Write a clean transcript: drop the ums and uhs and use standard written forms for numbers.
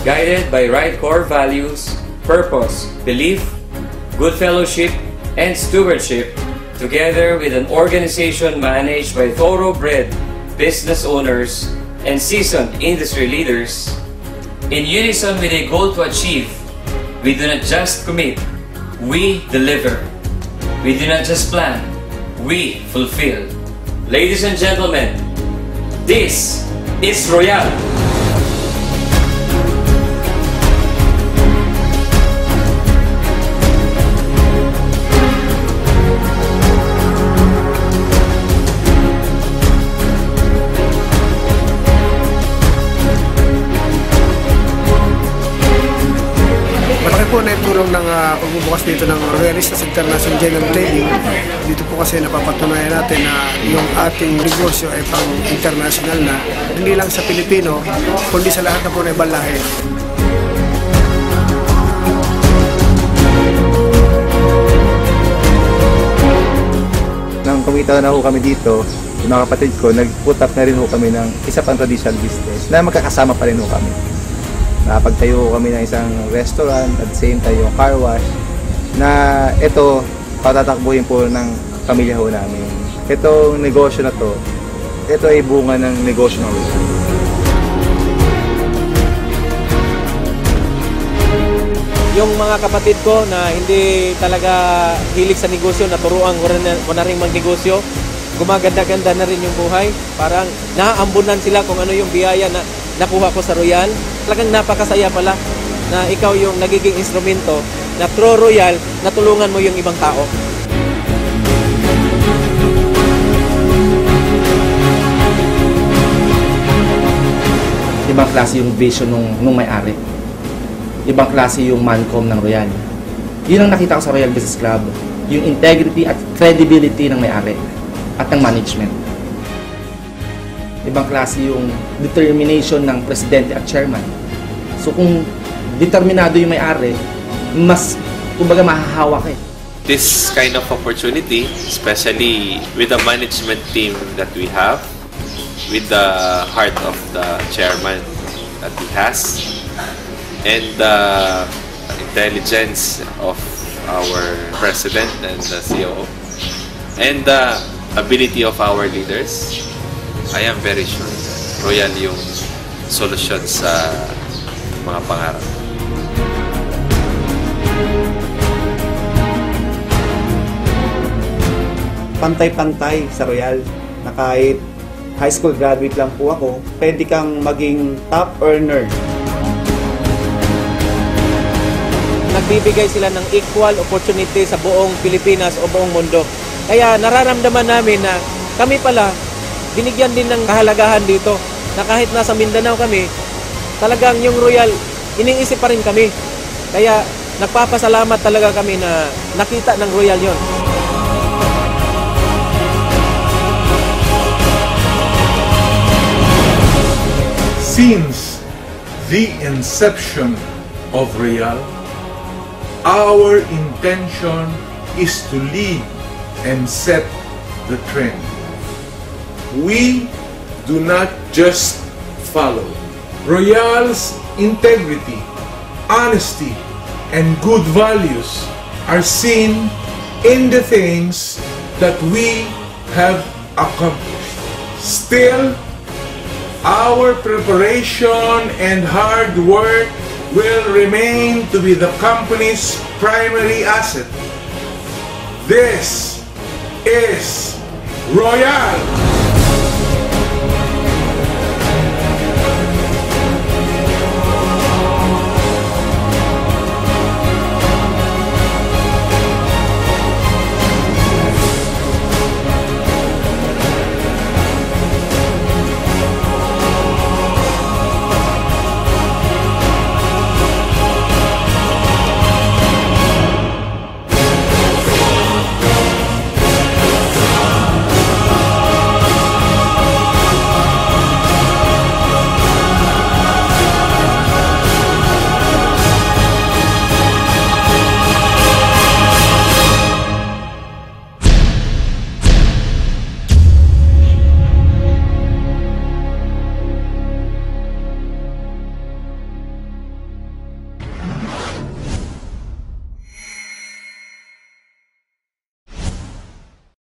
guided by right core values, purpose, belief, good fellowship, and stewardship, together with an organization managed by thoroughbred business owners and seasoned industry leaders, in unison with a goal to achieve, we do not just commit, we deliver. We do not just plan, we fulfill. Ladies and gentlemen, this is Royal. Malaki po na itulong ng pagbubukas dito ng Royalistas International General Trading. Dito po kasi napapatunayan natin na yung ating negosyo ay pang-international na, hindi lang sa Pilipino, kundi sa lahat na po na ibang lahi. Nang kumita na ho kami dito, yung mga kapatid ko, nag-put up na rin ho kami ng isa pang traditional business na magkakasama pa rin ho kami. Napagtayo kami ng isang restaurant at the same time yung car wash na ito patatakbuhin po ng pamilya ho namin. Itong negosyo na to, ito ay bunga ng negosyo ng Royal. Yung mga kapatid ko na hindi talaga hilig sa negosyo, naturuan ko na rin magnegosyo, gumaganda-ganda na rin yung buhay. Parang naaambunan sila kung ano yung biyaya na nakuha ko sa Royal. Talagang napakasaya pala na ikaw yung nagiging instrumento na through Royal, natulungan mo yung ibang tao. Ibang klase yung vision nung may-ari. Ibang klase yung mancom ng Royal. Yun ang nakita ko sa Royal Business Club, yung integrity at credibility ng may-ari at ng management. Ibang klase yung determination ng presidente at chairman. So kung determinado yung may-ari, mas kumbaga mahahawak eh. This kind of opportunity, especially with the management team that we have, with the heart of the chairman that he has, and the intelligence of our president and the COO, and the ability of our leaders, I am very sure Royal yung solusyon sa mga pangarap. Pantay-pantay sa Royal na kahit high school graduate lang po ako, pwede kang maging top earner. Nagbibigay sila ng equal opportunity sa buong Pilipinas o buong mundo. Kaya nararamdaman namin na kami pala binigyan din ng kahalagahan dito, na kahit nasa Mindanao kami, talagang yung Royal, iniisip pa rin kami. Kaya nagpapasalamat talaga kami na nakita ng Royal yon. Since the inception of Royal, our intention is to lead and set the trend. We do not just follow. Royal's integrity, honesty, and good values are seen in the things that we have accomplished. Still, our preparation and hard work will remain to be the company's primary asset. This is Royal!